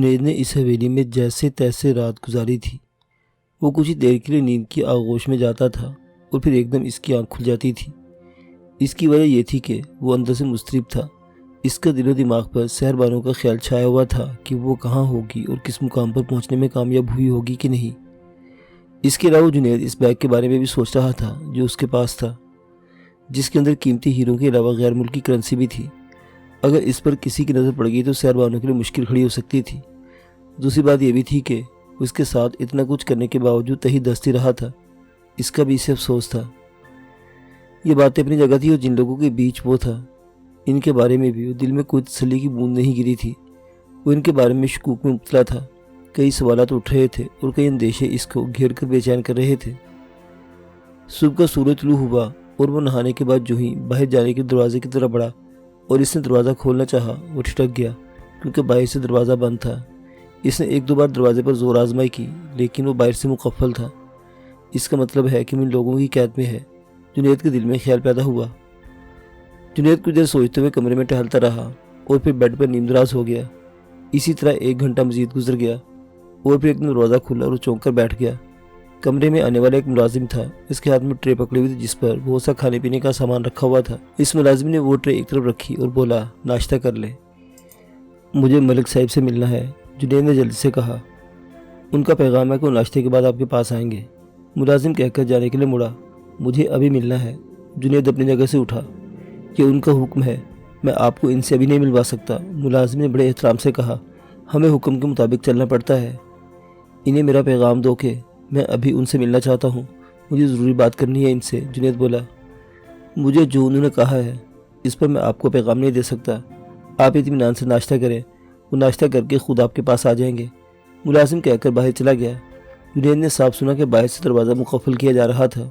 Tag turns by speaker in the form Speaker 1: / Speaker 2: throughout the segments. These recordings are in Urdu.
Speaker 1: جنید نے اس حویلی میں جیسے تیسے رات گزاری تھی۔ وہ کچھ ہی دیر کے لیے نیند کی آغوش میں جاتا تھا اور پھر ایک دم اس کی آنکھ کھل جاتی تھی۔ اس کی وجہ یہ تھی کہ وہ اندر سے مضطرب تھا۔ اس کا دل و دماغ پر سحر بانو کا خیال چھایا ہوا تھا کہ وہ کہاں ہوگی اور کس مقام پر پہنچنے میں کامیاب ہوئی ہوگی کہ نہیں۔ اس کے علاوہ جنید اس بیگ کے بارے میں بھی سوچ رہا تھا جو اس کے پاس تھا، جس کے اندر قیمتی ہیروں کے علاوہ غیر ملکی کرنسی بھی تھی۔ اگر اس پر کسی کی نظر پڑ گئی تو سحر بانو کے لیے مشکل کھڑی ہو سکتی تھی۔ دوسری بات یہ بھی تھی کہ اس کے ساتھ اتنا کچھ کرنے کے باوجود تہی دستی رہا تھا۔ اس کا بھی اسے افسوس تھا۔ یہ باتیں اپنی جگہ تھی اور جن لوگوں کے بیچ وہ تھا ان کے بارے میں بھی دل میں کوئی تسلی کی بوند نہیں گری تھی۔ وہ ان کے بارے میں شکوک میں مبتلا تھا۔ کئی سوالات اٹھ رہے تھے اور کئی اندیشے اس کو گھیر کر بے چین کر رہے تھے۔ صبح کا سورج طلوع ہوا اور وہ نہانے کے بعد جو ہی باہر جانے کے دروازے کی طرف بڑھا اور اس نے دروازہ کھولنا چاہا وہ ٹھٹک گیا کیونکہ باہر سے دروازہ بند تھا۔ اس نے ایک دو بار دروازے پر زور آزمائی کی لیکن وہ باہر سے مقفل تھا۔ اس کا مطلب ہے کہ وہ ان لوگوں کی قید میں ہے۔ جنید کے دل میں خیال پیدا ہوا۔ جنید کچھ دیر سوچتے ہوئے کمرے میں ٹہلتا رہا اور پھر بیڈ پر نیم دراز ہو گیا۔ اسی طرح 1 گھنٹہ مزید گزر گیا اور پھر ایک دن دروازہ کھلا اور وہ چونک کر بیٹھ گیا۔ کمرے میں آنے والا ایک ملازم تھا۔ اس کے ہاتھ میں ٹرے پکڑی ہوئی تھی جس پر بہت سا کھانے پینے کا سامان رکھا ہوا تھا۔ اس ملازم نے وہ ٹرے ایک طرف رکھی اور بولا، ناشتہ کر لے۔ مجھے ملک صاحب سے ملنا ہے، جنید نے جلدی سے کہا۔ ان کا پیغام ہے کہ وہ ناشتے کے بعد آپ کے پاس آئیں گے۔ ملازم کہہ کر جانے کے لیے مڑا۔ مجھے ابھی ملنا ہے۔ جنید اپنی جگہ سے اٹھا۔ یہ ان کا حکم ہے، میں آپ کو ان سے ابھی نہیں ملوا سکتا۔ ملازم نے بڑے احترام سے کہا، ہمیں حکم کے مطابق چلنا پڑتا ہے۔ انہیں میرا پیغام دو کہ میں ابھی ان سے ملنا چاہتا ہوں، مجھے ضروری بات کرنی ہے ان سے۔ جنید بولا، مجھے جو انہوں نے کہا ہے اس پر میں آپ کو پیغام نہیں دے سکتا۔ آپ اطمینان سے ناشتہ کریں، وہ ناشتہ کر کے خود آپ کے پاس آ جائیں گے۔ ملازم کہہ کر باہر چلا گیا۔ جنید نے صاف سنا کہ باہر سے دروازہ مقفل کیا جا رہا تھا۔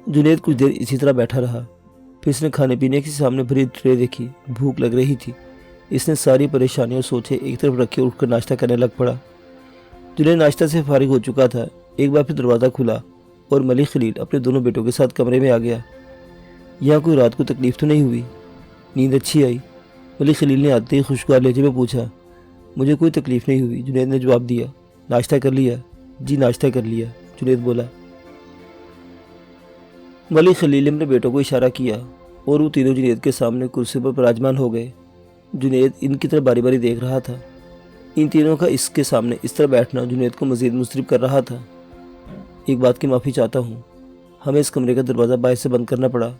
Speaker 1: جنید کچھ دیر اسی طرح بیٹھا رہا۔ پھر اس نے کھانے پینے کے سامنے بھری ٹرے دیکھی۔ بھوک لگ رہی تھی۔ اس نے ساری پریشانیاں اور سوچے ایک طرف رکھے اٹھ کر ناشتہ کرنے لگ پڑا۔ جنید ناشتہ سے فارغ ہو چکا تھا۔ ایک بار پھر دروازہ کھلا اور ملک خلیل اپنے دونوں بیٹوں کے ساتھ کمرے میں آ گیا۔ یہاں کوئی رات کو تکلیف تو نہیں ہوئی؟ نیند اچھی آئی؟ ملک خلیل نے آتے ہی خوشگوار لہجے میں پوچھا۔ مجھے کوئی تکلیف نہیں ہوئی، جنید نے جواب دیا۔ ناشتہ کر لیا؟ جی ناشتہ کر لیا، جنید بولا۔ ملک خلیل نے اپنے بیٹوں کو اشارہ کیا اور وہ تینوں جنید کے سامنے کرسی پر براجمان ہو گئے۔ جنید ان کی طرف باری باری دیکھ رہا تھا۔ ان تینوں کا اس کے سامنے اس طرح بیٹھنا جنید کو مزید مضطرب کر رہا تھا۔ ایک بات کی معافی چاہتا ہوں، ہمیں اس کمرے کا دروازہ باہر سے بند کرنا پڑا۔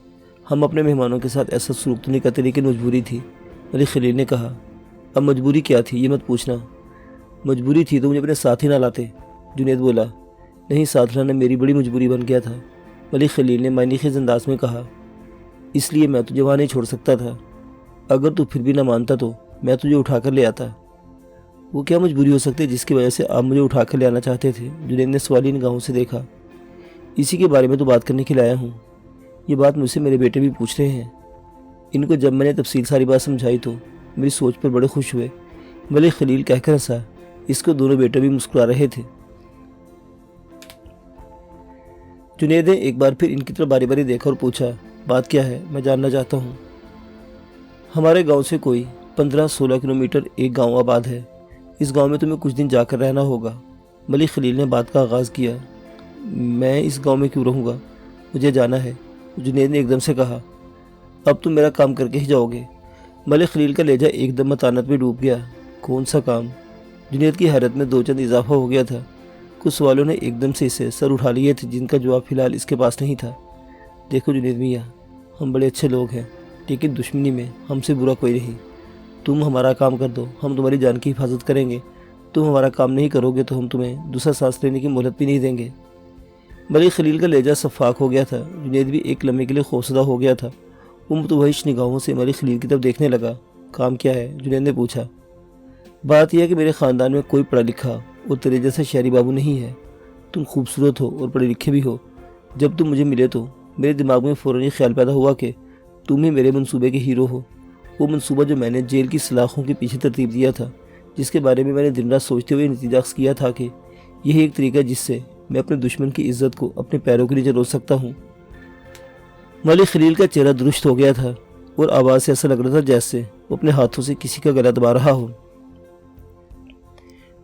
Speaker 1: ہم اپنے مہمانوں کے ساتھ ایسا سلوک تو نہیں کرتے لیکن مجبوری تھی، ملک خلیل نے کہا۔ اب مجبوری کیا تھی یہ مت پوچھنا۔ مجبوری تھی تو مجھے اپنے ساتھ ہی نہ لاتے، جنید بولا۔ نہیں، ساتھ لانا میری بڑی مجبوری بن گیا تھا، ملک خلیل نے معنی خیز انداز میں کہا۔ اس لیے میں تجھے وہاں نہیں چھوڑ سکتا تھا۔ اگر تو پھر بھی نہ مانتا تو میں تجھے اٹھا کر لے آتا۔ وہ کیا مجبوری ہو سکتی جس کی وجہ سے آپ مجھے اٹھا کر لے آنا چاہتے تھے؟ جنید نے سوالی نگاہوں سے دیکھا۔ اسی کے بارے میں تو بات کرنے کے لیے آیا ہوں۔ یہ بات مجھ سے میرے بیٹے بھی پوچھ رہے ہیں۔ ان کو جب میں نے تفصیل ساری بات سمجھائی تو میری سوچ پر بڑے خوش ہوئے، ملک خلیل کہہ کر ہنسا۔ اس کو دونوں بیٹے بھی مسکرا رہے تھے۔ جنید نے ایک بار پھر ان کی طرف باری باری دیکھا اور پوچھا، بات کیا ہے؟ میں جاننا چاہتا ہوں۔ ہمارے گاؤں سے کوئی 15-16 کلومیٹر ایک گاؤں آباد ہے۔ اس گاؤں میں تمہیں کچھ دن جا کر رہنا ہوگا۔ ملک خلیل نے بات کا آغاز کیا۔ میں اس گاؤں میں کیوں رہوں گا؟ مجھے جانا ہے، جنید نے ایک دم سے کہا۔ اب تم میرا کام کر کے ہی جاؤ گے؟ ملک خلیل کا لہجہ ایک دم متانت میں ڈوب گیا۔ کون سا کام؟ جنید کی حیرت میں دو چند اضافہ ہو گیا تھا۔ کچھ سوالوں نے ایک دم سے اسے سر اٹھا لیے تھے جن کا جواب فی الحال اس کے پاس نہیں تھا۔ دیکھو جنید میاں، ہم بڑے اچھے لوگ ہیں لیکن دشمنی میں ہم سے برا کوئی نہیں۔ تم ہمارا کام کر دو، ہم تمہاری جان کی حفاظت کریں گے۔ تم ہمارا کام نہیں کرو گے تو ہم تمہیں دوسرا سانس لینے کی مہلت بھی نہیں دیں گے۔ ملک خلیل کا لہجہ صفاق ہو گیا تھا۔ جنید بھی ایک لمحے کے لیے خوفزدہ ہو گیا تھا۔ وہ متوحش نگاہوں سے ملک خلیل کی طرف دیکھنے لگا۔ کام کیا ہے؟ جنید نے پوچھا۔ بات یہ ہے کہ میرے خاندان میں کوئی پڑھا لکھا اور تیرے جیسا شہری بابو نہیں ہے۔ تم خوبصورت ہو اور پڑھے لکھے بھی ہو۔ جب تم مجھے ملے تو میرے دماغ میں فوراً یہ خیال پیدا ہوا کہ تم ہی میرے منصوبے کے ہیرو ہو۔ وہ منصوبہ جو میں نے جیل کی سلاخوں کے پیچھے ترتیب دیا تھا، جس کے بارے میں میں نے دن رات سوچتے ہوئے نتیجہ اخذ کیا تھا کہ یہی ایک طریقہ جس سے میں اپنے دشمن کی عزت کو اپنے پیروں کے نیچے روک سکتا ہوں۔ ملک خلیل کا چہرہ درست ہو گیا تھا اور آواز سے ایسا لگ رہا تھا جیسے وہ اپنے ہاتھوں سے کسی کا گلا دبا رہا ہو۔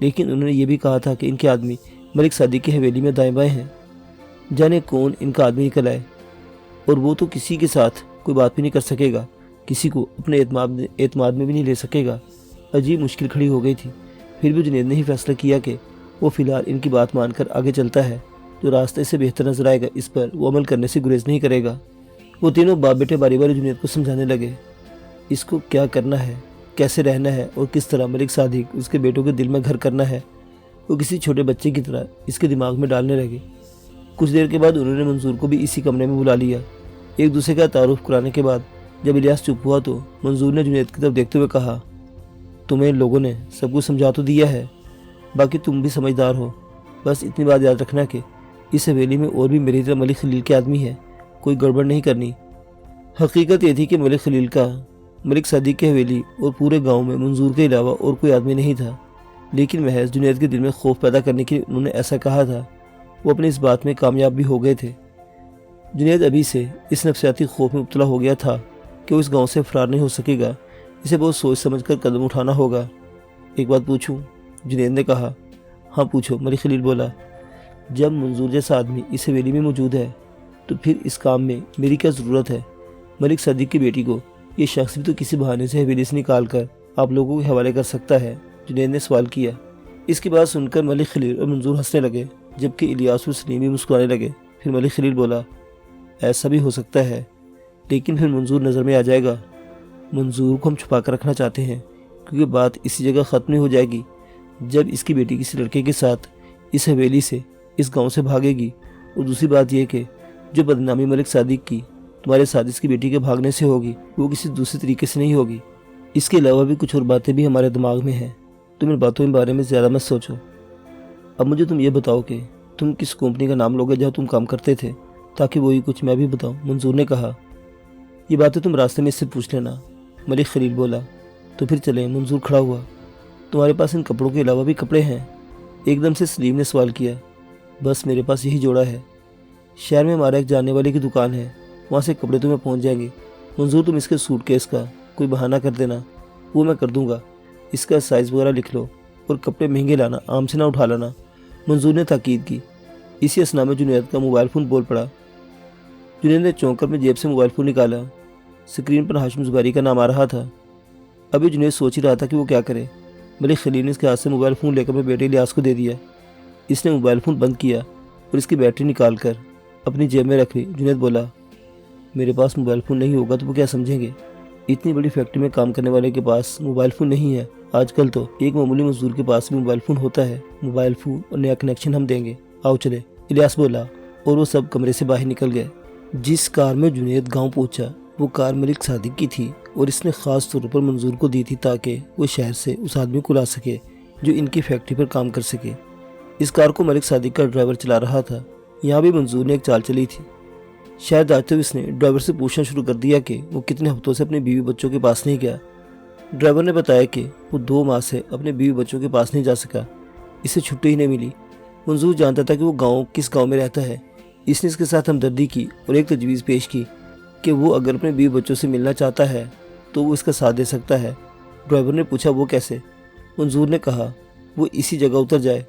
Speaker 1: لیکن انہوں نے یہ بھی کہا تھا کہ ان کے آدمی ملک صادق کی حویلی میں دائیں بائیں ہیں۔ جانے کون ان کا آدمی نکل آئے، اور وہ تو کسی کے ساتھ کوئی بات بھی نہیں کر سکے گا، کسی کو اپنے اعتماد میں بھی نہیں لے سکے گا۔ عجیب مشکل کھڑی ہو گئی تھی۔ پھر بھی جنید نے ہی فیصلہ کیا کہ وہ فی الحال ان کی بات مان کر آگے چلتا ہے، جو راستہ اسے بہتر نظر آئے گا اس پر وہ عمل کرنے سے گریز نہیں کرے گا۔ وہ تینوں باپ بیٹے باری باری جنید کو سمجھانے لگے، اس کو کیا کرنا ہے، کیسے رہنا ہے، اور کس طرح ملک صادق اس کے بیٹوں کے دل میں گھر کرنا ہے۔ وہ کسی چھوٹے بچے کی طرح اس کے دماغ میں ڈالنے لگے۔ کچھ دیر کے بعد انہوں نے منظور کو بھی اسی کمرے میں بلا لیا۔ ایک دوسرے کا تعارف کرانے کے بعد جب الیاس چپ ہوا تو منظور نے جنید کی طرف دیکھتے ہوئے کہا، تمہیں ان لوگوں نے سب کچھ سمجھا تو دیا ہے، باقی تم بھی سمجھدار ہو، بس اتنی بات یاد رکھنا کہ اس حویلی میں اور بھی میری طرح ملک خلیل کے آدمی ہے، کوئی گڑبڑ نہیں کرنی۔ حقیقت یہ تھی کہ ملک خلیل کا ملک صادق کی حویلی اور پورے گاؤں میں منظور کے علاوہ اور کوئی آدمی نہیں تھا، لیکن محض جنید کے دل میں خوف پیدا کرنے کے لیے انہوں نے ایسا کہا تھا۔ وہ اپنی اس بات میں کامیاب بھی ہو گئے تھے۔ جنید ابھی سے اس نفسیاتی خوف میں مبتلا ہو گیا تھا کہ وہ اس گاؤں سے فرار نہیں ہو سکے گا، اسے بہت سوچ سمجھ کر قدم اٹھانا ہوگا۔ ایک بات پوچھوں؟ جنید نے کہا۔ ہاں پوچھو، ملک خلیل بولا۔ جب منظور جیسا آدمی اس حویلی میں موجود ہے تو پھر اس کام میں میری کیا ضرورت ہے؟ ملک صادق کی بیٹی کو یہ شخص بھی تو کسی بہانے سے حویلی سے نکال کر آپ لوگوں کے حوالے کر سکتا ہے، جنید نے سوال کیا۔ اس کی بات سن کر ملک خلیل اور منظور ہنسنے لگے، جبکہ الیاس اور سلیم بھی مسکرانے لگے۔ پھر ملک خلیل بولا، ایسا بھی ہو سکتا ہے، لیکن پھر منظور نظر میں آ جائے گا۔ منظور کو ہم چھپا کر رکھنا چاہتے ہیں، کیونکہ بات اسی جگہ ختم نہیں ہو جائے گی جب اس کی بیٹی کسی لڑکے کے ساتھ اس حویلی سے اس گاؤں سے بھاگے گی۔ اور دوسری بات یہ کہ جو بدنامی ملک صادق کی تمہارے ساتھ اس کی بیٹی کے بھاگنے سے ہوگی وہ کسی دوسرے طریقے سے نہیں ہوگی۔ اس کے علاوہ بھی کچھ اور باتیں بھی ہمارے دماغ میں ہیں، تم ان باتوں کے بارے میں زیادہ مت سوچو۔ اب مجھے تم یہ بتاؤ کہ تم کس کمپنی کا نام لوگے جہاں تم کام کرتے تھے، تاکہ وہی کچھ میں بھی بتاؤں، منظور نے کہا۔ یہ باتیں تم راستے میں اس سے پوچھ لینا، ملک خلیل بولا۔ تو پھر چلیں، منظور کھڑا ہوا۔ تمہارے پاس ان کپڑوں کے علاوہ بھی کپڑے ہیں؟ ایک دم سے سلیم نے سوال کیا۔ بس میرے پاس یہی جوڑا ہے، شہر میں ہمارا ایک جاننے والے کی دکان ہے، وہاں سے کپڑے تمہیں پہنچ جائیں گے۔ منظور تم اس کے سوٹ کیس کا کوئی بہانہ کر دینا، وہ میں کر دوں گا، اس کا سائز وغیرہ لکھ لو، اور کپڑے مہنگے لانا، عام سے نہ اٹھا لانا، منظور نے تاکید کی۔ اسی اثنا میں جنید کا موبائل فون بول پڑا۔ جنید نے چونک کر اپنی جیب سے موبائل فون نکالا۔ اسکرین پر ہاشم زباری کا نام آ رہا تھا۔ ابھی جنید سوچ ہی رہا تھا کہ وہ کیا کرے۔ ملک خلیل نے اس کے ہاتھ سے موبائل فون لے کر اپنے بیٹے الیاس کو دے دیا۔ اس نے موبائل فون بند کیا اور اس کی بیٹری نکال کر اپنی جیب میں رکھ لی۔ جنید بولا، میرے پاس موبائل فون نہیں ہوگا تو وہ کیا سمجھیں گے؟ اتنی بڑی فیکٹری میں کام کرنے والے کے پاس موبائل فون نہیں ہے؟ آج کل تو ایک معمولی مزدور کے پاس بھی موبائل فون ہوتا ہے۔ موبائل فون اور نیا کنیکشن ہم دیں گے، آؤ چلے، الیاس بولا، اور وہ سب کمرے سے باہر نکل گئے۔ جس کار میں جنید گاؤں پہنچا وہ کار ملک صادق کی تھی، اور اس نے خاص طور پر منظور کو دی تھی تاکہ وہ شہر سے اس آدمی کو لا سکے جو ان کی فیکٹری پر کام کر سکے۔ اس کار کو ملک صادق کا ڈرائیور چلا رہا تھا۔ یہاں بھی منظور نے ایک چال چلی تھی۔ شاید آج تک اس نے ڈرائیور سے پوچھنا شروع کر دیا کہ وہ کتنے ہفتوں سے اپنے بیوی بچوں کے پاس نہیں گیا۔ ڈرائیور نے بتایا کہ وہ 2 ماہ سے اپنے بیوی بچوں کے پاس نہیں جا سکا، اسے چھٹی ہی نہیں ملی۔ منظور جانتا تھا کہ وہ کس گاؤں میں رہتا ہے۔ اس نے اس کے ساتھ ہمدردی کی اور ایک تجویز پیش کی کہ وہ اگر اپنے بیوی بچوں سے ملنا چاہتا ہے تو وہ اس کا ساتھ دے سکتا ہے۔ ڈرائیور نے پوچھا، وہ کیسے؟ منظور نے کہا، وہ اسی جگہ اتر جائے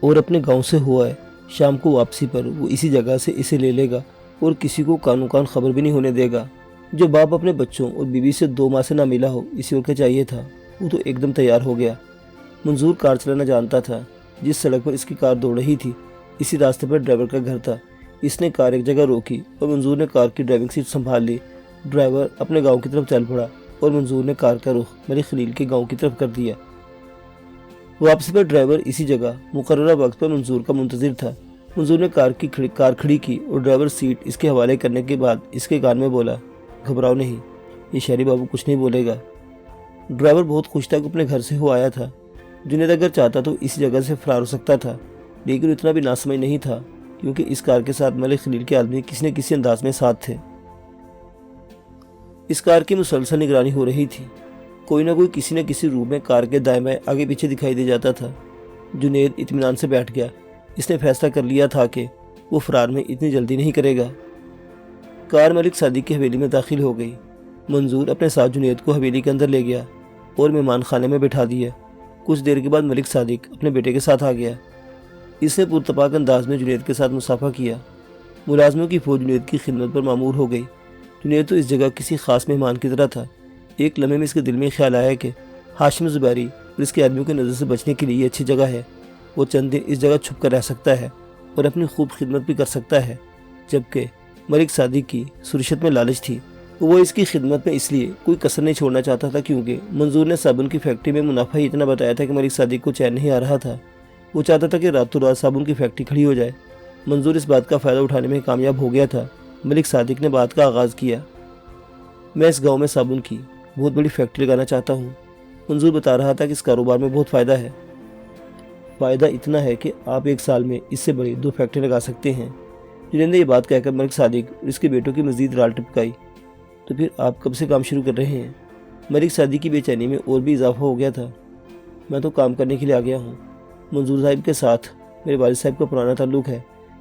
Speaker 1: اور اپنے گاؤں سے ہو آئے، شام کو واپسی پر وہ اسی جگہ سے اسے لے لے گا اور کسی کو کان خبر بھی نہیں ہونے دے گا۔ جو باپ اپنے بچوں اور بیوی سے 2 ماہ سے نہ ملا ہو، اسی اور کا چاہیے تھا، وہ تو ایک دم تیار ہو گیا۔ منظور کار چلانا جانتا تھا۔ جس سڑک پر اس کی کار دوڑ رہی تھی اسی راستے پر ڈرائیور کا گھر تھا۔ اس نے کار ایک جگہ روکی اور منظور نے کار کی ڈرائیونگ سیٹ سنبھال لی۔ ڈرائیور اپنے گاؤں کی طرف چل پڑا اور منظور نے کار کا رخ ملک خلیل کے گاؤں کی طرف کر دیا۔ واپسی پر ڈرائیور اسی جگہ مقررہ وقت پر منظور کا منتظر تھا۔ منظور نے کار کھڑی کی اور ڈرائیور سیٹ اس کے حوالے کرنے کے بعد اس کے کان میں بولا، گھبراؤ نہیں، یہ شہری بابو کچھ نہیں بولے گا۔ ڈرائیور بہت خوش تھا کہ اپنے گھر سے ہو آیا تھا۔ جنید اگر چاہتا تو اس جگہ سے فرار ہو سکتا تھا، لیکن اتنا بھی ناسمجھ نہیں تھا، کیونکہ اس کار کے ساتھ ملک خلیل کے آدمی کسی نہ کسی انداز میں ساتھ تھے۔ اس کار کی مسلسل نگرانی ہو رہی تھی۔ کوئی نہ کوئی کسی نہ کسی روپ میں کار کے دائیں بائیں آگے پیچھے دکھائی دے جاتا تھا۔ جنید اطمینان سے بیٹھ گیا۔ اس نے فیصلہ کر لیا تھا کہ وہ فرار میں اتنی جلدی نہیں کرے گا۔ کار ملک صادق کی حویلی میں داخل ہو گئی۔ منظور اپنے ساتھ جنید کو حویلی کے اندر لے گیا اور مہمان خانے میں بٹھا دیا۔ کچھ دیر کے بعد ملک صادق اپنے بیٹے کے ساتھ آ گیا۔ اس نے پرتپاک انداز میں جنید کے ساتھ مصافحہ کیا۔ ملازموں کی فوج جنید کی خدمت پر مامور ہو گئی۔ جنید تو اس جگہ کسی خاص مہمان کی طرح تھا۔ ایک لمحے میں اس کے دل میں خیال آیا کہ ہاشم زبیری اور اس کے آدمیوں کی نظر سے بچنے کے لیے یہ اچھی جگہ ہے۔ وہ چند دن اس جگہ چھپ کر رہ سکتا ہے اور اپنی خوب خدمت بھی کر سکتا ہے۔ جبکہ ملک صادق کی سرشت میں لالچ تھی۔ وہ اس کی خدمت میں اس لیے کوئی کسر نہیں چھوڑنا چاہتا تھا کیونکہ منظور نے صابن کی فیکٹری میں منافع ہی اتنا بتایا تھا کہ ملک صادق کو چین نہیں آ رہا تھا۔ وہ چاہتا تھا کہ راتوں رات صابن کی فیکٹری کھڑی ہو جائے۔ منظور اس بات کا فائدہ اٹھانے میں کامیاب ہو گیا تھا۔ ملک صادق نے بات کا آغاز کیا۔ میں اس گاؤں میں صابن کی بہت بڑی فیکٹری لگانا چاہتا ہوں۔ منظور بتا رہا تھا کہ اس کاروبار میں بہت فائدہ ہے۔ فائدہ اتنا ہے کہ آپ ایک سال میں اس سے بڑی 2 فیکٹری لگا سکتے ہیں۔ جنید نے یہ بات کہہ کر ملک صادق اور اس کے بیٹوں کی مزید رال ٹپکائی۔ تو پھر آپ کب سے کام شروع کر رہے ہیں؟ ملک صادق کی بے چینی میں اور بھی اضافہ ہو گیا تھا۔ میں تو کام کرنے کے لیے آ گیا ہوں۔ منظور صاحب کے ساتھ میرے والد صاحب کا پرانا تعلق ہے۔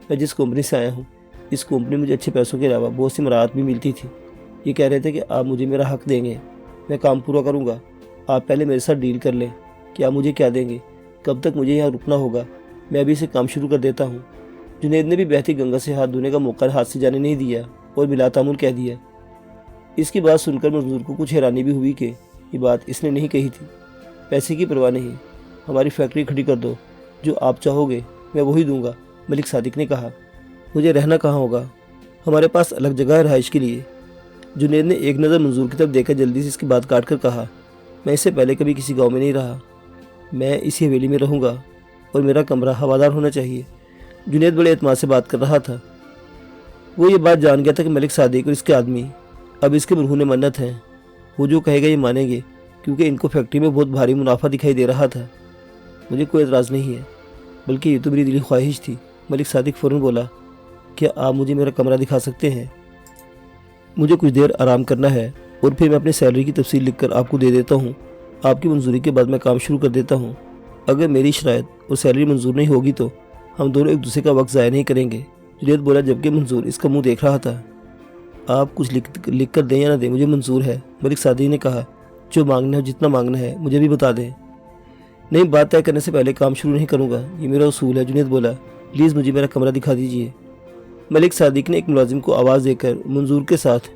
Speaker 1: میں جس کمپنی سے آیا ہوں اس کمپنی میں مجھے اچھے پیسوں کے علاوہ بہت سی مراعات بھی ملتی تھی۔ یہ کہہ رہے تھے کہ آپ مجھے میرا حق دیں گے، میں کام پورا کروں گا۔ آپ پہلے میرے ساتھ ڈیل کر لیں کہ آپ مجھے کیا دیں گے، کب تک مجھے یہاں رکنا ہوگا، میں ابھی سے کام شروع کر دیتا ہوں۔ جنید نے بھی بہتی گنگا سے ہاتھ دھونے کا موقع ہاتھ سے جانے نہیں دیا اور بلا تعمل کہہ دیا۔ اس کی بات سن کر منظور کو کچھ حیرانی بھی ہوئی کہ یہ بات اس نے نہیں کہی تھی۔ پیسے کی پرواہ نہیں، ہماری فیکٹری کھڑی کر دو، جو آپ چاہو گے میں وہی دوں گا، ملک صادق نے کہا۔ مجھے رہنا کہاں ہوگا؟ ہمارے پاس الگ جگہ ہے رہائش کے لیے۔ جنید نے ایک نظر منظور کی طرف دیکھ کر جلدی سے اس کی بات کاٹ کر کہا، میں اس سے پہلے کبھی کسی گاؤں میں نہیں رہا، میں اسی حویلی میں رہوں گا اور میرا کمرہ ہوادار ہونا چاہیے۔ جنید بڑے اعتماد سے بات کر رہا تھا۔ وہ یہ بات جان گیا تھا کہ ملک صادق اور اس کے آدمی اب اس کے مرہون منت ہیں۔ وہ جو کہے گا یہ مانیں گے کیونکہ ان کو فیکٹری میں بہت بھاری منافع دکھائی دے رہا تھا۔ مجھے کوئی اعتراض نہیں ہے، بلکہ یہ تو میری دلی خواہش تھی۔ ملک صادق فوراً بولا، کیا آپ مجھے میرا کمرہ دکھا سکتے ہیں؟ مجھے کچھ دیر آرام کرنا ہے اور پھر میں اپنی سیلری کی تفصیل لکھ کر آپ کو دے دیتا ہوں۔ آپ کی منظوری کے بعد میں کام شروع کر دیتا ہوں۔ اگر میری شرائط اور سیلری منظور نہیں ہوگی تو ہم دونوں ایک دوسرے کا وقت ضائع نہیں کریں گے۔ جنید بولا جبکہ منظور اس کا منہ دیکھ رہا تھا۔ آپ کچھ لکھ کر دیں یا نہ دیں مجھے منظور ہے، ملک صادق نے کہا۔ جو مانگنا ہے جتنا مانگنا ہے مجھے بھی بتا دیں۔ نہیں، بات طے کرنے سے پہلے کام شروع نہیں کروں گا، یہ میرا اصول ہے۔ جنید بولا، پلیز مجھے میرا کمرہ دکھا دیجیے۔ ملک صادق نے ایک ملازم کو آواز دے کر منظور کے ساتھ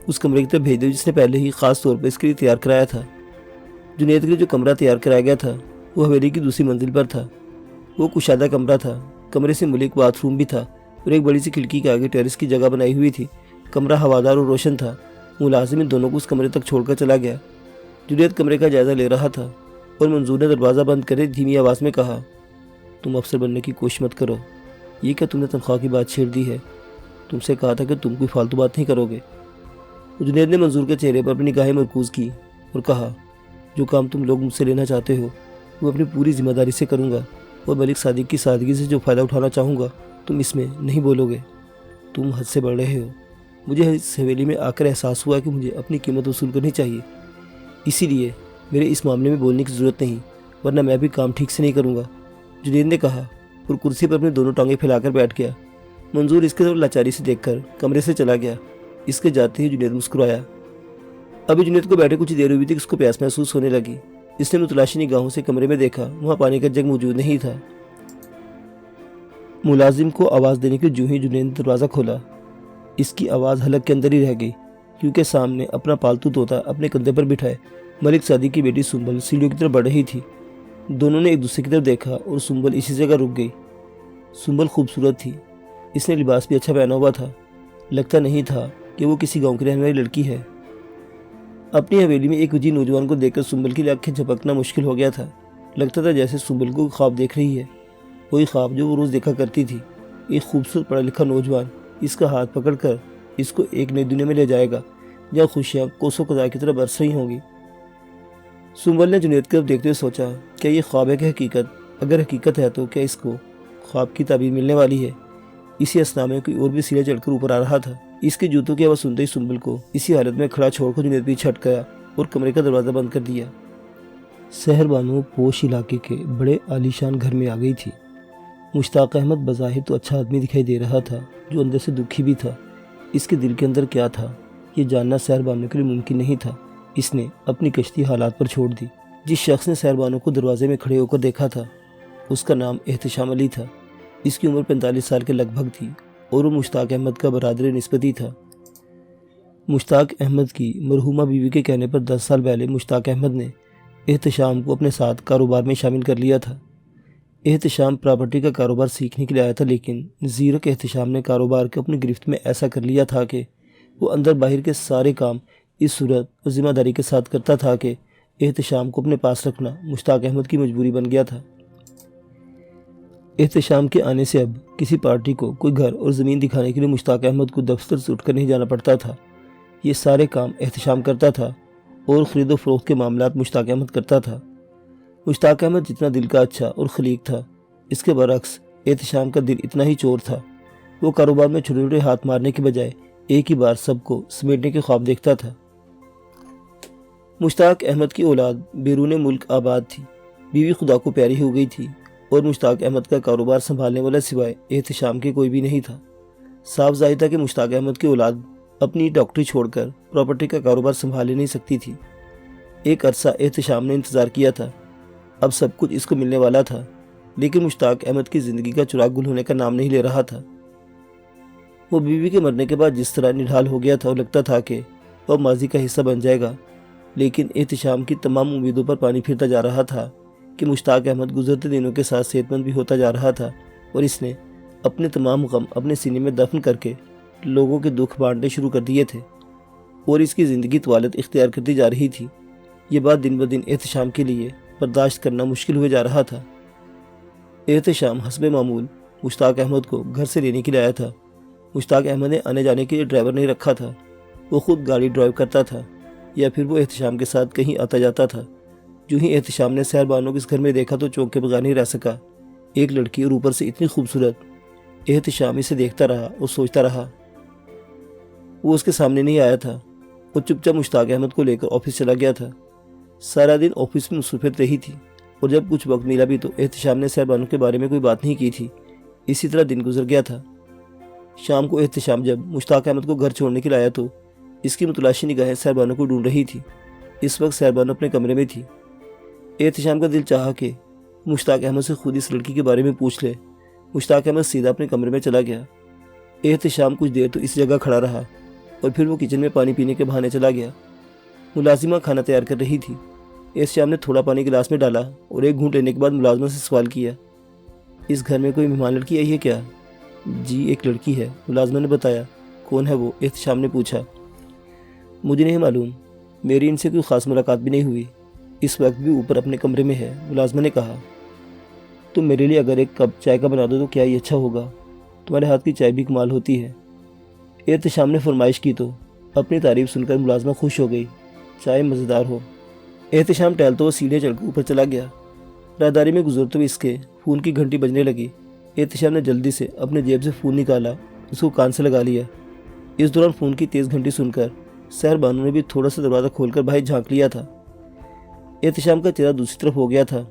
Speaker 1: اس کمرے کی طرف بھیج دیا جس نے پہلے ہی خاص طور پر اس کے لیے تیار کرایا تھا۔ جنید کے لیے جو کمرہ تیار کرایا گیا تھا وہ حویلی کی دوسری منزل پر تھا۔ وہ کشادہ کمرہ تھا۔ کمرے سے ملک باتھ روم بھی تھا اور ایک بڑی سی کھڑکی کے آگے ٹیرس کی جگہ بنائی ہوئی تھی۔ کمرہ ہوادار اور روشن تھا۔ ملازم ان دونوں کو اس کمرے تک چھوڑ کر چلا گیا۔ جنید کمرے کا جائزہ لے رہا تھا اور منظور نے دروازہ بند کرے دھیمی آواز میں کہا، تم افسر بننے کی کوشش مت کرو۔ یہ کیا تم نے تنخواہ کی بات چھیڑ دی ہے؟ تم سے کہا تھا کہ تم کوئی فالتو بات نہیں کرو گے۔ جنید نے منظور کے چہرے پر اپنی نگاہیں مرکوز کی اور کہا، جو کام تم لوگ مجھ سے لینا چاہتے ہو وہ اپنی پوری ذمہ داری سے کروں گا اور ملک صادق کی سادگی سے جو فائدہ اٹھانا چاہوں گا تم اس میں نہیں بولو گے۔ تم حد سے بڑھ رہے ہو۔ مجھے اس حویلی میں آ کر احساس ہوا کہ مجھے اپنی قیمت وصول کرنی چاہیے، اسی لیے میرے اس معاملے میں بولنے کی ضرورت نہیں، ورنہ میں بھی کام ٹھیک سے نہیں کروں گا، جنید نے کہا اور کرسی پر اپنی دونوں ٹانگیں پھیلا کر بیٹھ گیا۔ منظور اس کے طرف لاچاری سے دیکھ کر کمرے سے چلا گیا۔ اس کے جاتے ہی جنید مسکرایا۔ ابھی جنید کو بیٹھے کچھ دیر ہوئی تھی کہ اس کو پیاس محسوس ہونے لگی۔ اس نے متلاشی نگاہوں سے کمرے میں دیکھا، وہاں پانی کا جگ موجود نہیں تھا۔ ملازم کو آواز دینے کے جو ہی جنید نے دروازہ کھولا، اس کی آواز حلق کے اندر ہی رہ گئی کیونکہ سامنے اپنا پالتو طوطا اپنے کندھے پر بٹھائے ملک صادق کی بیٹی سنبل سیڑھیوں کی طرف بڑھ رہی تھی۔ دونوں نے ایک دوسرے کی طرف دیکھا اور سنبل اسی جگہ رک گئی۔ سنبل خوبصورت تھی، اس نے لباس بھی اچھا پہنا ہوا تھا، لگتا نہیں تھا کہ وہ کسی گاؤں کی رہنے والی لڑکی ہے۔ اپنی حویلی میں ایک وجیح نوجوان کو دیکھ کر سنبل کی آنکھیں جھپکنا مشکل ہو گیا تھا۔ لگتا تھا جیسے سنبل کو خواب دیکھ رہی ہے، وہی خواب جو وہ روز دیکھا کرتی تھی۔ ایک خوبصورت پڑھا لکھا نوجوان اس کا ہاتھ پکڑ کر اس کو ایک نئی دنیا میں لے جائے گا جہاں خوشیاں کوسوں قضاء کی طرح برس رہی ہوں گی۔ سنبل نے جنید کی طرف دیکھتے ہوئے سوچا، کیا یہ خواب ہے کہ حقیقت؟ اگر حقیقت ہے تو کیا اس کو خواب کی تعبیر ملنے والی ہے؟ اسی اسنا میں کوئی اور بھی سیڑھیاں چڑھ کر اوپر آ رہا تھا۔ اس کے جوتوں کی آواز سنتے ہی سنبل کو اسی حالت میں کھڑا چھوڑ کر جنید پیچھے ہٹ گیا اور کمرے کا دروازہ بند کر دیا۔ سحر بانو پوش علاقے کے بڑے عالیشان گھر میں آ گئی تھی۔ مشتاق احمد بظاہر تو اچھا آدمی دکھائی دے رہا تھا، جو اندر سے دکھی بھی تھا۔ اس کے دل کے اندر کیا تھا یہ جاننا سحر بانو کے لیے ممکن نہیں تھا۔ اس نے اپنی کشتی حالات پر چھوڑ دی۔ جس شخص نے سحر بانو کو دروازے میں کھڑے ہو کر دیکھا تھا اس کا نام احتشام علی تھا۔ اس کی عمر 45 سال کے لگ بھگ تھی اور وہ مشتاق احمد کا برادر نسبتی تھا۔ مشتاق احمد کی مرحومہ بیوی کے کہنے پر 10 سال پہلے مشتاق احمد نے احتشام کو اپنے ساتھ کاروبار میں شامل کر لیا تھا۔ احتشام پراپرٹی کا کاروبار سیکھنے کے لیے آیا تھا، لیکن زیرک احتشام نے کاروبار کو اپنی گرفت میں ایسا کر لیا تھا کہ وہ اندر باہر کے سارے کام اس صورت اور ذمہ داری کے ساتھ کرتا تھا کہ احتشام کو اپنے پاس رکھنا مشتاق احمد کی مجبوری بن گیا تھا۔ احتشام کے آنے سے اب کسی پارٹی کو کوئی گھر اور زمین دکھانے کے لیے مشتاق احمد کو دفتر سے اٹھ کر نہیں جانا پڑتا تھا۔ یہ سارے کام احتشام کرتا تھا اور خرید و فروخت کے معاملات مشتاق احمد کرتا تھا۔ مشتاق احمد جتنا دل کا اچھا اور خلیق تھا، اس کے برعکس احتشام کا دل اتنا ہی چور تھا۔ وہ کاروبار میں چھوٹے چھوٹے ہاتھ مارنے کے بجائے ایک ہی بار سب کو سمیٹنے کے خواب دیکھتا تھا۔ مشتاق احمد کی اولاد بیرون ملک آباد تھی، بیوی خدا کو پیاری ہو گئی تھی اور مشتاق احمد کا کاروبار سنبھالنے والا سوائے احتشام کے کوئی بھی نہیں تھا۔ صاف ظاہر تھا کہ مشتاق احمد کی اولاد اپنی ڈاکٹری چھوڑ کر پراپرٹی کا کاروبار سنبھال نہیں سکتی تھی۔ ایک عرصہ احتشام نے انتظار کیا تھا، اب سب کچھ اس کو ملنے والا تھا، لیکن مشتاق احمد کی زندگی کا چراغ گل ہونے کا نام نہیں لے رہا تھا۔ وہ بیوی کے مرنے کے بعد جس طرح نڈھال ہو گیا تھا اور لگتا تھا کہ وہ ماضی کا حصہ بن جائے گا، لیکن احتشام کی تمام امیدوں پر پانی پھرتا جا رہا تھا کہ مشتاق احمد گزرتے دنوں کے ساتھ صحت مند بھی ہوتا جا رہا تھا اور اس نے اپنے تمام غم اپنے سینے میں دفن کر کے لوگوں کے دکھ بانٹنے شروع کر دیے تھے اور اس کی زندگی طوالت اختیار کرتی جا رہی تھی۔ یہ بات دن بدن احتشام کے لیے برداشت کرنا مشکل ہوئے جا رہا تھا۔ احتشام حسب معمول مشتاق احمد کو گھر سے لینے کے لیے آیا تھا۔ مشتاق احمد نے آنے جانے کے لیے ڈرائیور نہیں رکھا تھا، وہ خود گاڑی ڈرائیو کرتا تھا یا پھر وہ احتشام کے ساتھ کہیں آتا جاتا تھا۔ جو ہی احتشام نے سحر بانو کو اس گھر میں دیکھا تو چونک کے بغیر نہیں رہ سکا۔ ایک لڑکی اور اوپر سے اتنی خوبصورت۔ احتشام اسے دیکھتا رہا اور سوچتا رہا۔ وہ اس کے سامنے نہیں آیا تھا، وہ چپ چاپ مشتاق احمد کو لے کر آفس چلا گیا تھا۔ سارا دن آفس میں مصروفیت رہی تھی اور جب کچھ وقت ملا بھی تو احتشام نے سحر بانو کے بارے میں کوئی بات نہیں کی تھی۔ اسی طرح دن گزر گیا تھا۔ شام کو احتشام جب مشتاق احمد کو گھر چھوڑنے کے لیے آیا تو اس کی متلاشی نگاہیں سحر بانو کو ڈھونڈ رہی تھی۔ اس وقت سحر بانو اپنے کمرے میں تھی۔ احتشام کا دل چاہا کہ مشتاق احمد سے خود اس لڑکی کے بارے میں پوچھ لے۔ مشتاق احمد سیدھا اپنے کمرے میں چلا گیا۔ احتشام کچھ دیر تو اس جگہ کھڑا رہا اور پھر وہ کچن میں پانی پینے کے بہانے چلا گیا۔ ملازمہ کھانا تیار کر رہی تھی۔ احتشام نے تھوڑا پانی گلاس میں ڈالا اور ایک گھونٹ لینے کے بعد ملازمہ سے سوال کیا، اس گھر میں کوئی مہمان لڑکی آئی ہے کیا؟ جی ایک لڑکی ہے، ملازمہ نے بتایا۔ کون ہے وہ؟ احتشام نے پوچھا۔ مجھے نہیں معلوم، میری ان سے کوئی خاص ملاقات بھی نہیں ہوئی، اس وقت بھی اوپر اپنے کمرے میں ہے، ملازمہ نے کہا۔ تم میرے لیے اگر ایک کپ چائے کا بنا دو تو کیا ہی اچھا ہوگا، تمہارے ہاتھ کی چائے بھی کمال ہوتی ہے۔ احتشام نے فرمائش کی تو اپنی تعریف سن کر ملازمہ خوش ہو گئی، چائے مزیدار ہو۔ احتشام ٹہلتا ہوا سیڑھیاں چڑھ کر اوپر چلا گیا۔ راہداری میں گزرتے ہوئے اس کے فون کی گھنٹی بجنے لگی۔ احتشام نے جلدی سے اپنے جیب سے فون نکالا، اس کو کان سے لگا لیا۔ اس دوران فون کی تیز گھنٹی سن کر سحر بانو نے بھی تھوڑا سا دروازہ کھول کر باہر جھانک لیا تھا۔ احتشام کا چہرہ دوسری طرف ہو گیا تھا،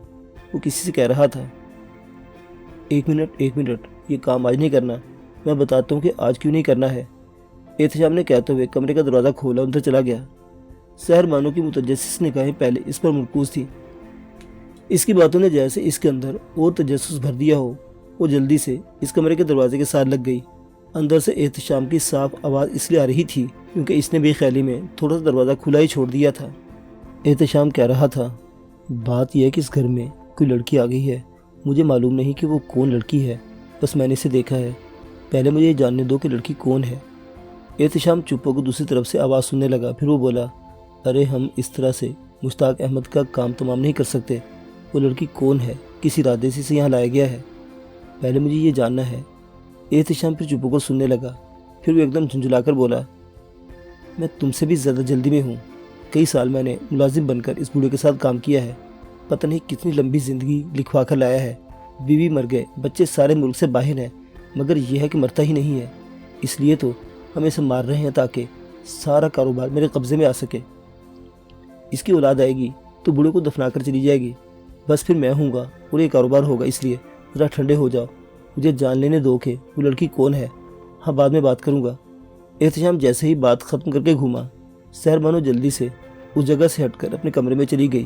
Speaker 1: وہ کسی سے کہہ رہا تھا، ایک منٹ، یہ کام آج نہیں کرنا، میں بتاتا ہوں کہ آج کیوں نہیں کرنا ہے۔ احتشام نے کہتے ہوئے کمرے کا دروازہ کھولا، اندر چلا گیا۔ سحر بانو کی متجسس نگاہیں پہلے اس پر مرکوز تھی۔ اس کی باتوں نے جیسے اس کے اندر اور تجسس بھر دیا ہو، وہ جلدی سے اس کمرے کے دروازے کے ساتھ لگ گئی۔ اندر سے احتشام کی صاف آواز اس لیے آ رہی تھی کیونکہ اس نے بے خیالی میں تھوڑا سا دروازہ کھلا ہی چھوڑ دیا تھا۔ احتشام کہہ رہا تھا، بات یہ ہے کہ اس گھر میں کوئی لڑکی آ گئی ہے، مجھے معلوم نہیں کہ وہ کون لڑکی ہے، بس میں نے اسے دیکھا ہے، پہلے مجھے یہ جاننے دو کہ لڑکی کون ہے۔ احتشام چپ ہو کر دوسری طرف سے آواز سننے لگا، پھر وہ بولا، ارے ہم اس طرح سے مشتاق احمد کا کام تمام نہیں کر سکتے، وہ لڑکی کون ہے، کس ارادے سے اسے یہاں لایا گیا ہے، پہلے مجھے یہ جاننا ہے۔ احتشام پھر چپ ہو کر سننے لگا، پھر وہ ایک دم جھنجھلا کر بولا، میں تم سے بھی زیادہ جلدی میں ہوں، کئی سال میں نے ملازم بن کر اس بوڑھے کے ساتھ کام کیا ہے، پتہ نہیں کتنی لمبی زندگی لکھوا کر لایا ہے، بیوی مر گئے، بچے سارے ملک سے باہر ہیں، مگر یہ ہے کہ مرتا ہی نہیں ہے، اس لیے تو ہم اسے مار رہے ہیں تاکہ سارا کاروبار میرے قبضے میں آ سکے۔ اس کی اولاد آئے گی تو بوڑھے کو دفنا کر چلی جائے گی، بس پھر میں ہوں گا اور یہ کاروبار ہوگا، اس لیے ذرا ٹھنڈے ہو جاؤ، مجھے جان لینے دو کہ وہ لڑکی کون ہے، ہاں بعد میں بات کروں گا۔ احتشام جیسے ہی بات ختم کر کے گھوما، سحر بانو جلدی سے اس جگہ سے ہٹ کر اپنے کمرے میں چلی گئی۔